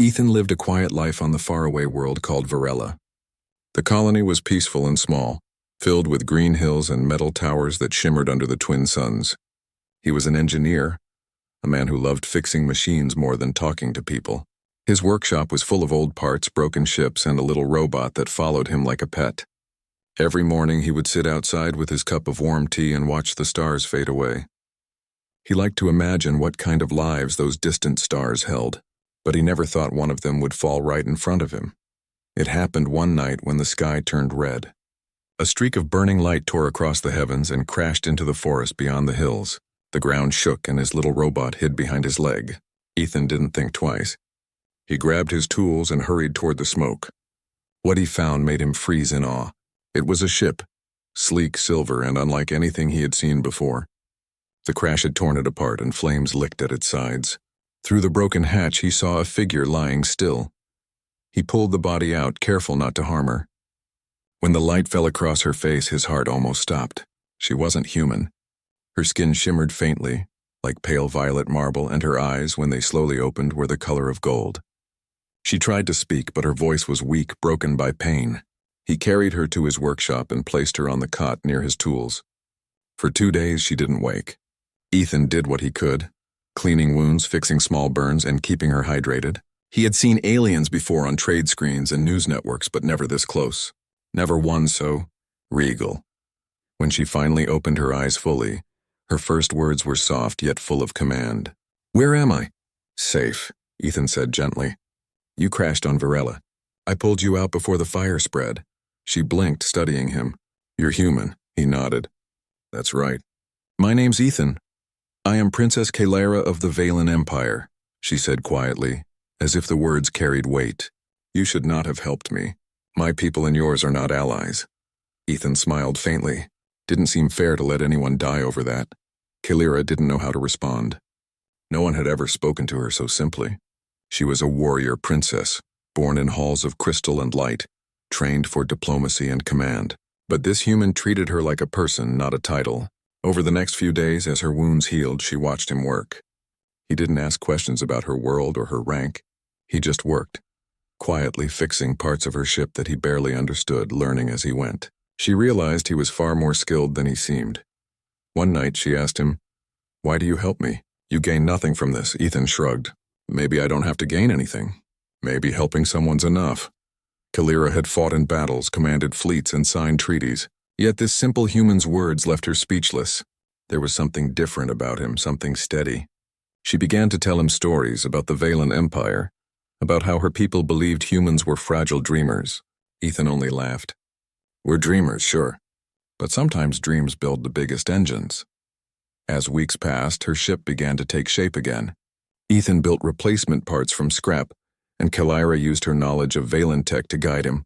Ethan lived a quiet life on the faraway world called Varela. The colony was peaceful and small, filled with green hills and metal towers that shimmered under the twin suns. He was an engineer, a man who loved fixing machines more than talking to people. His workshop was full of old parts, broken ships, and a little robot that followed him like a pet. Every morning he would sit outside with his cup of warm tea and watch the stars fade away. He liked to imagine what kind of lives those distant stars held, but he never thought one of them would fall right in front of him. It happened one night when the sky turned red. A streak of burning light tore across the heavens and crashed into the forest beyond the hills. The ground shook and his little robot hid behind his leg. Ethan didn't think twice. He grabbed his tools and hurried toward the smoke. What he found made him freeze in awe. It was a ship, sleek, silver, and unlike anything he had seen before. The crash had torn it apart and flames licked at its sides. Through the broken hatch he saw a figure lying still. He pulled the body out, careful not to harm her. When the light fell across her face, his heart almost stopped. She wasn't human. Her skin shimmered faintly, like pale violet marble, and her eyes, when they slowly opened, were the color of gold. She tried to speak, but her voice was weak, broken by pain. He carried her to his workshop and placed her on the cot near his tools. For 2 days she didn't wake. Ethan did what he could, cleaning wounds, fixing small burns, and keeping her hydrated. He had seen aliens before on trade screens and news networks, but never this close. Never one so regal. When she finally opened her eyes fully, her first words were soft yet full of command. "Where am I?" "Safe," Ethan said gently. "You crashed on Varela. I pulled you out before the fire spread." She blinked, studying him. "You're human," he nodded. "That's right." "My name's Ethan. I am Princess Kalara of the Valen Empire," she said quietly, as if the words carried weight. "You should not have helped me. My people and yours are not allies." Ethan smiled faintly. Didn't seem fair to let anyone die over that. Kalara didn't know how to respond. No one had ever spoken to her so simply. She was a warrior princess, born in halls of crystal and light, trained for diplomacy and command. But this human treated her like a person, not a title. Over the next few days, as her wounds healed, she watched him work. He didn't ask questions about her world or her rank. He just worked, quietly fixing parts of her ship that he barely understood, learning as he went. She realized he was far more skilled than he seemed. One night she asked him, "Why do you help me? You gain nothing from this." Ethan shrugged. "Maybe I don't have to gain anything. Maybe helping someone's enough." Kalara had fought in battles, commanded fleets, and signed treaties. Yet this simple human's words left her speechless. There was something different about him, something steady. She began to tell him stories about the Valen Empire, about how her people believed humans were fragile dreamers. Ethan only laughed. "We're dreamers, sure, but sometimes dreams build the biggest engines." As weeks passed, her ship began to take shape again. Ethan built replacement parts from scrap, and Kalara used her knowledge of Valen tech to guide him.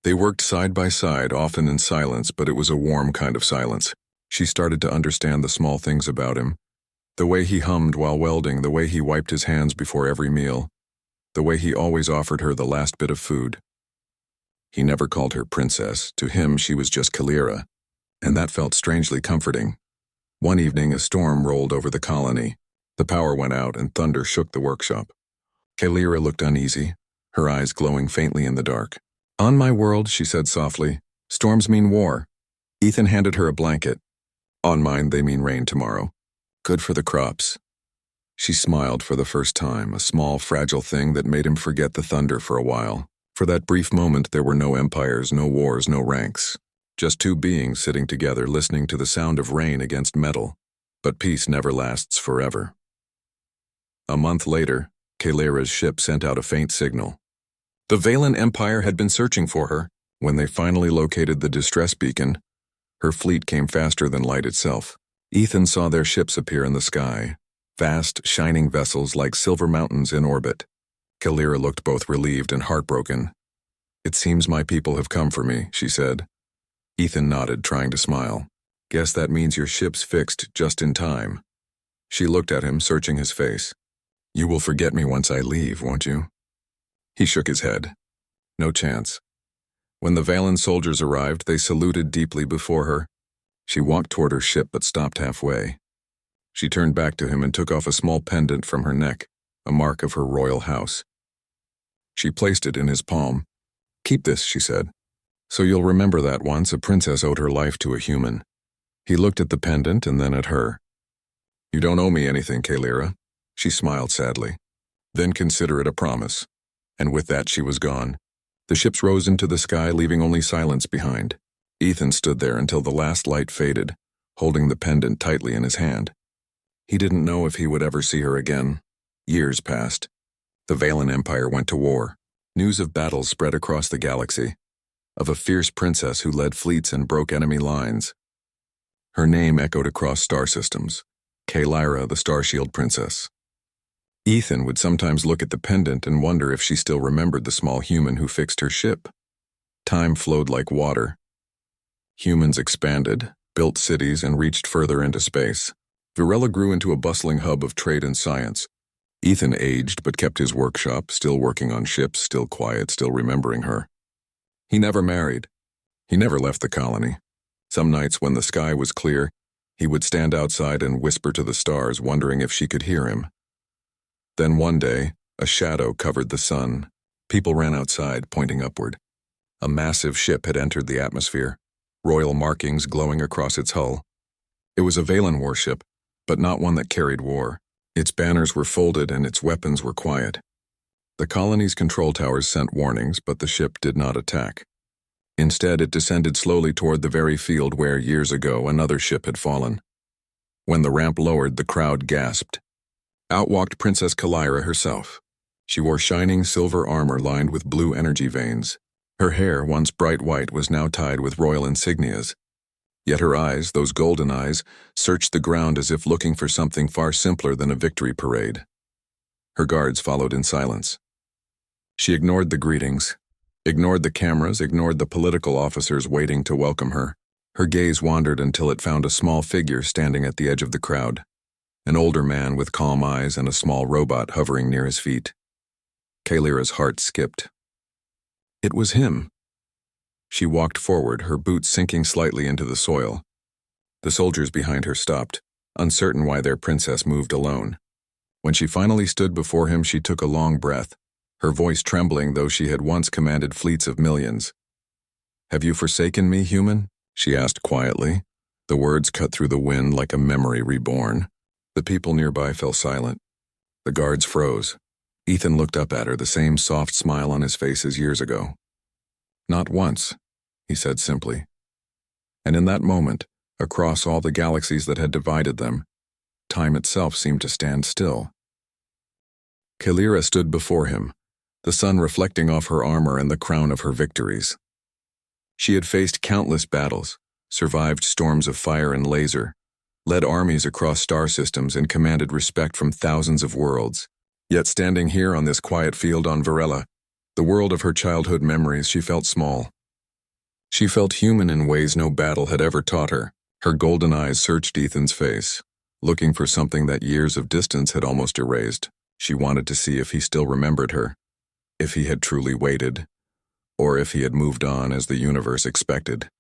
They worked side by side, often in silence, but it was a warm kind of silence. She started to understand the small things about him. The way he hummed while welding, the way he wiped his hands before every meal, the way he always offered her the last bit of food. He never called her princess. To him, she was just Kalara, and that felt strangely comforting. One evening, a storm rolled over the colony. The power went out and thunder shook the workshop. Kalara looked uneasy, her eyes glowing faintly in the dark. "On my world," she said softly, "storms mean war." Ethan handed her a blanket. "On mine, they mean rain tomorrow. Good for the crops." She smiled for the first time, a small, fragile thing that made him forget the thunder for a while. For that brief moment, there were no empires, no wars, no ranks. Just two beings sitting together, listening to the sound of rain against metal. But peace never lasts forever. A month later, Kalara's ship sent out a faint signal. The Valen Empire had been searching for her. When they finally located the distress beacon, her fleet came faster than light itself. Ethan saw their ships appear in the sky, vast, shining vessels like silver mountains in orbit. Kalara looked both relieved and heartbroken. "It seems my people have come for me," she said. Ethan nodded, trying to smile. "Guess that means your ship's fixed just in time." She looked at him, searching his face. "You will forget me once I leave, won't you?" He shook his head. "No chance." When the Valen soldiers arrived, they saluted deeply before her. She walked toward her ship but stopped halfway. She turned back to him and took off a small pendant from her neck, a mark of her royal house. She placed it in his palm. "Keep this," she said. "So you'll remember that once a princess owed her life to a human." He looked at the pendant and then at her. "You don't owe me anything, Kalira." She smiled sadly. "Then consider it a promise." And with that she was gone. The ships rose into the sky, leaving only silence behind. Ethan stood there until the last light faded, holding the pendant tightly in his hand. He didn't know if he would ever see her again. Years passed. The Valen Empire went to war. News of battles spread across the galaxy, of a fierce princess who led fleets and broke enemy lines. Her name echoed across star systems, Kalira, the Starshield Princess. Ethan would sometimes look at the pendant and wonder if she still remembered the small human who fixed her ship. Time flowed like water. Humans expanded, built cities, and reached further into space. Virella grew into a bustling hub of trade and science. Ethan aged but kept his workshop, still working on ships, still quiet, still remembering her. He never married. He never left the colony. Some nights when the sky was clear, he would stand outside and whisper to the stars, wondering if she could hear him. Then one day, a shadow covered the sun. People ran outside, pointing upward. A massive ship had entered the atmosphere, royal markings glowing across its hull. It was a Valen warship, but not one that carried war. Its banners were folded and its weapons were quiet. The colony's control towers sent warnings, but the ship did not attack. Instead, it descended slowly toward the very field where, years ago, another ship had fallen. When the ramp lowered, the crowd gasped. Out walked Princess Kalira herself. She wore shining silver armor lined with blue energy veins. Her hair, once bright white, was now tied with royal insignias. Yet her eyes, those golden eyes, searched the ground as if looking for something far simpler than a victory parade. Her guards followed in silence. She ignored the greetings, ignored the cameras, ignored the political officers waiting to welcome her. Her gaze wandered until it found a small figure standing at the edge of the crowd. An older man with calm eyes and a small robot hovering near his feet. Kalira's heart skipped. It was him. She walked forward, her boots sinking slightly into the soil. The soldiers behind her stopped, uncertain why their princess moved alone. When she finally stood before him, she took a long breath, her voice trembling though she had once commanded fleets of millions. "Have you forsaken me, human?" she asked quietly. The words cut through the wind like a memory reborn. The people nearby fell silent. The guards froze. Ethan looked up at her, the same soft smile on his face as years ago. "Not once," he said simply. And in that moment, across all the galaxies that had divided them, time itself seemed to stand still. Kalira stood before him, the sun reflecting off her armor and the crown of her victories. She had faced countless battles, survived storms of fire and laser, led armies across star systems and commanded respect from thousands of worlds. Yet standing here on this quiet field on Virella, the world of her childhood memories, she felt small. She felt human in ways no battle had ever taught her. Her golden eyes searched Ethan's face, looking for something that years of distance had almost erased. She wanted to see if he still remembered her, if he had truly waited, or if he had moved on as the universe expected.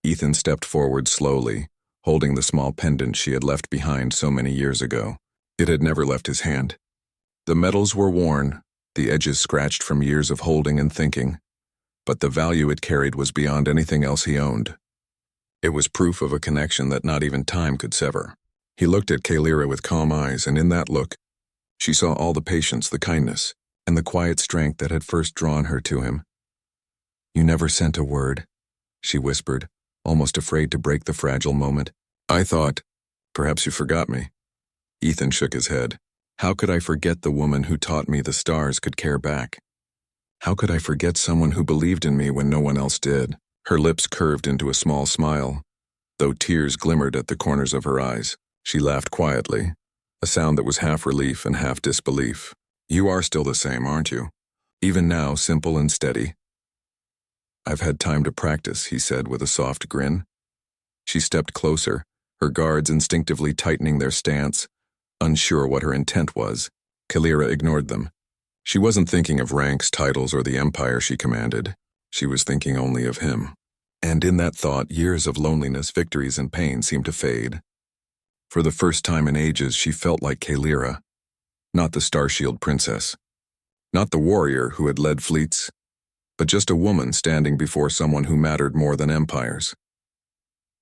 Ethan stepped forward slowly, holding the small pendant she had left behind so many years ago. It had never left his hand. The metals were worn, the edges scratched from years of holding and thinking, but the value it carried was beyond anything else he owned. It was proof of a connection that not even time could sever. He looked at Kalira with calm eyes, and in that look, she saw all the patience, the kindness, and the quiet strength that had first drawn her to him. "You never sent a word," she whispered, almost afraid to break the fragile moment. "I thought, perhaps you forgot me." Ethan shook his head. "How could I forget the woman who taught me the stars could care back? How could I forget someone who believed in me when no one else did?" Her lips curved into a small smile, though tears glimmered at the corners of her eyes. She laughed quietly, a sound that was half relief and half disbelief. "You are still the same, aren't you? Even now, simple and steady." "I've had time to practice," he said with a soft grin. She stepped closer, her guards instinctively tightening their stance, unsure what her intent was. Kalira ignored them. She wasn't thinking of ranks, titles, or the empire she commanded. She was thinking only of him. And in that thought, years of loneliness, victories, and pain seemed to fade. For the first time in ages, she felt like Kalira, not the Starshield Princess, Not the warrior who had led fleets, but just a woman standing before someone who mattered more than empires.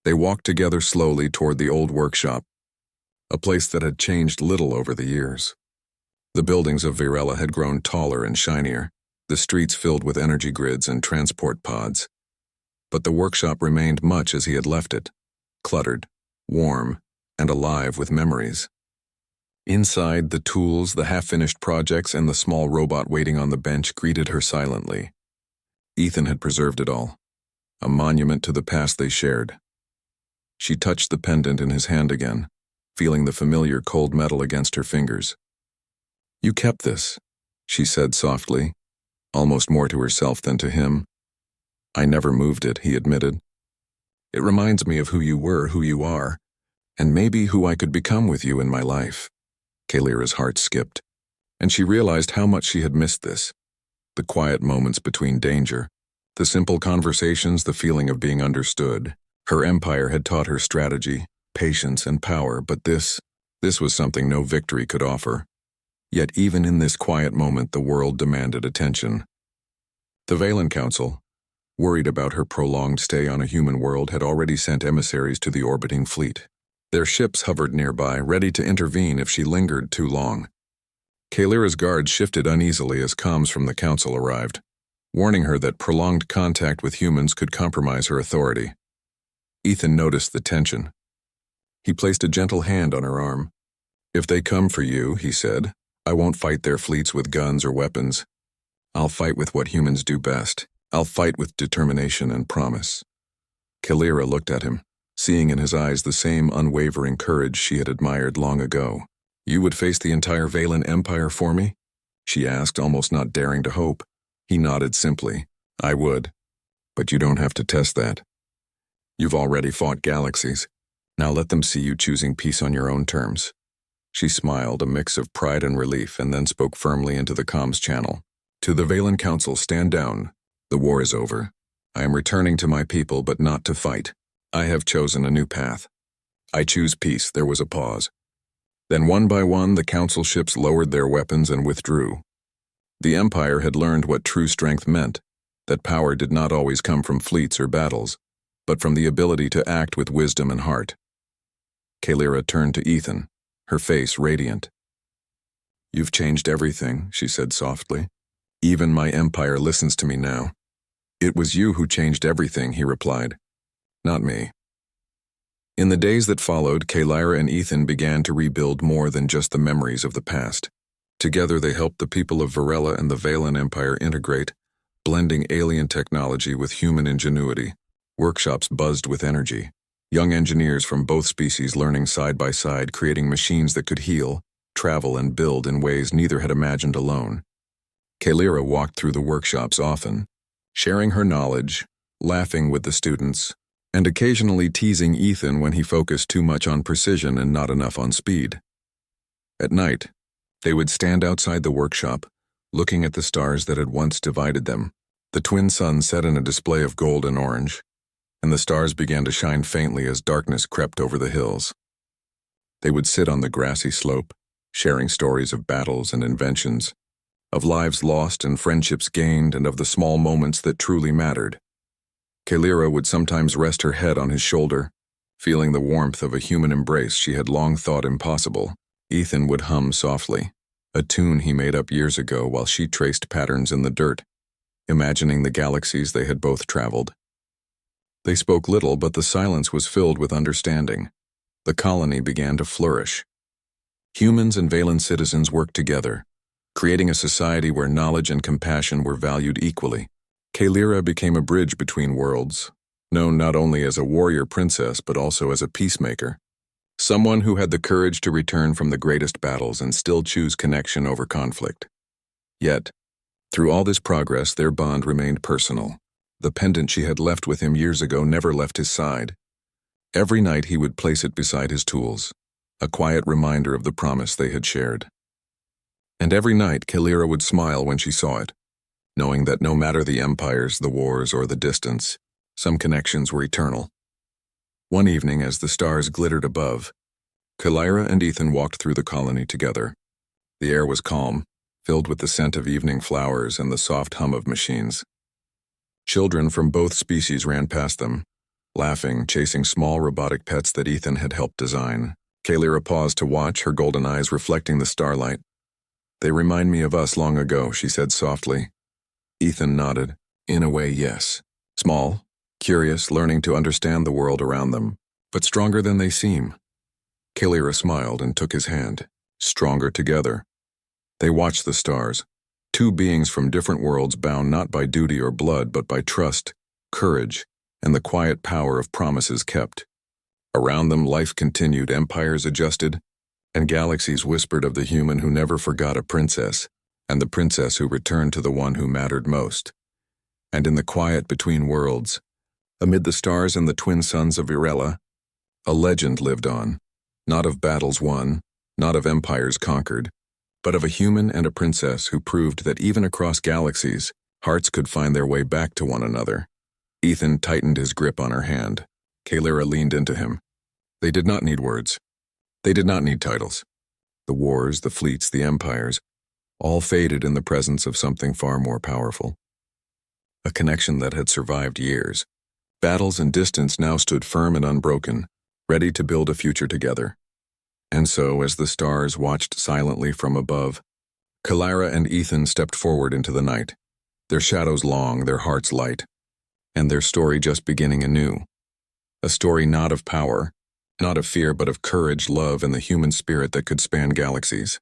They walked together slowly toward the old workshop, a place that had changed little over the years. The buildings of Virella had grown taller and shinier, the streets filled with energy grids and transport pods. But the workshop remained much as he had left it, cluttered, warm, and alive with memories. Inside, the tools, the half-finished projects, and the small robot waiting on the bench greeted her silently. Ethan had preserved it all, a monument to the past they shared. She touched the pendant in his hand again, feeling the familiar cold metal against her fingers. "You kept this," she said softly, almost more to herself than to him. "I never moved it," he admitted. "It reminds me of who you were, who you are, and maybe who I could become with you in my life." Kalira's heart skipped, and she realized how much she had missed this. The quiet moments between danger, the simple conversations, the feeling of being understood. Her empire had taught her strategy, patience, and power, but this was something no victory could offer. Yet even in this quiet moment, the world demanded attention. The Valen Council, worried about her prolonged stay on a human world, had already sent emissaries to the orbiting fleet. Their ships hovered nearby, ready to intervene if she lingered too long. Kalira's guards shifted uneasily as comms from the council arrived, warning her that prolonged contact with humans could compromise her authority. Ethan noticed the tension. He placed a gentle hand on her arm. "If they come for you," he said, "I won't fight their fleets with guns or weapons. I'll fight with what humans do best. I'll fight with determination and promise." Kalira looked at him, seeing in his eyes the same unwavering courage she had admired long ago. "You would face the entire Valen Empire for me?" she asked, almost not daring to hope. He nodded simply. "I would. But you don't have to test that. You've already fought galaxies. Now let them see you choosing peace on your own terms." She smiled, a mix of pride and relief, and then spoke firmly into the comms channel. "To the Valen Council, stand down. The war is over. I am returning to my people, but not to fight. I have chosen a new path. I choose peace." There was a pause. Then one by one, the council ships lowered their weapons and withdrew. The Empire had learned what true strength meant, that power did not always come from fleets or battles, but from the ability to act with wisdom and heart. Kalira turned to Ethan, her face radiant. "You've changed everything," she said softly. "Even my empire listens to me now." "It was you who changed everything," he replied. "Not me." In the days that followed, Kalira and Ethan began to rebuild more than just the memories of the past. Together they helped the people of Virella and the Valen Empire integrate, blending alien technology with human ingenuity. Workshops buzzed with energy. Young engineers from both species learning side by side, creating machines that could heal, travel, and build in ways neither had imagined alone. Kalira walked through the workshops often, sharing her knowledge, laughing with the students, and occasionally teasing Ethan when he focused too much on precision and not enough on speed. At night, they would stand outside the workshop, looking at the stars that had once divided them. The twin suns set in a display of gold and orange, and the stars began to shine faintly as darkness crept over the hills. They would sit on the grassy slope, sharing stories of battles and inventions, of lives lost and friendships gained, and of the small moments that truly mattered. Kalira would sometimes rest her head on his shoulder, feeling the warmth of a human embrace she had long thought impossible. Ethan would hum softly, a tune he made up years ago while she traced patterns in the dirt, imagining the galaxies they had both traveled. They spoke little, but the silence was filled with understanding. The colony began to flourish. Humans and Valen citizens worked together, creating a society where knowledge and compassion were valued equally. Kalira became a bridge between worlds, known not only as a warrior princess but also as a peacemaker, someone who had the courage to return from the greatest battles and still choose connection over conflict. Yet, through all this progress, their bond remained personal. The pendant she had left with him years ago never left his side. Every night he would place it beside his tools, a quiet reminder of the promise they had shared. And every night Kalira would smile when she saw it, knowing that no matter the empires, the wars, or the distance, some connections were eternal. One evening, as the stars glittered above, Kalira and Ethan walked through the colony together. The air was calm, filled with the scent of evening flowers and the soft hum of machines. Children from both species ran past them, laughing, chasing small robotic pets that Ethan had helped design. Kalira paused to watch, her golden eyes reflecting the starlight. "They remind me of us long ago," she said softly. Ethan nodded. "In a way, yes. Small, curious, learning to understand the world around them, but stronger than they seem." Kalira smiled and took his hand. Stronger together. They watched the stars, two beings from different worlds bound not by duty or blood but by trust, courage, and the quiet power of promises kept. Around them life continued, empires adjusted, and galaxies whispered of the human who never forgot a princess, and the princess who returned to the one who mattered most. And in the quiet between worlds, amid the stars and the twin suns of Virella, a legend lived on, not of battles won, not of empires conquered, but of a human and a princess who proved that even across galaxies, hearts could find their way back to one another. Ethan tightened his grip on her hand. Kalira leaned into him. They did not need words. They did not need titles. The wars, the fleets, the empires, all faded in the presence of something far more powerful. A connection that had survived years. Battles and distance now stood firm and unbroken, ready to build a future together. And so, as the stars watched silently from above, Kalira and Ethan stepped forward into the night, their shadows long, their hearts light, and their story just beginning anew. A story not of power, not of fear, but of courage, love, and the human spirit that could span galaxies.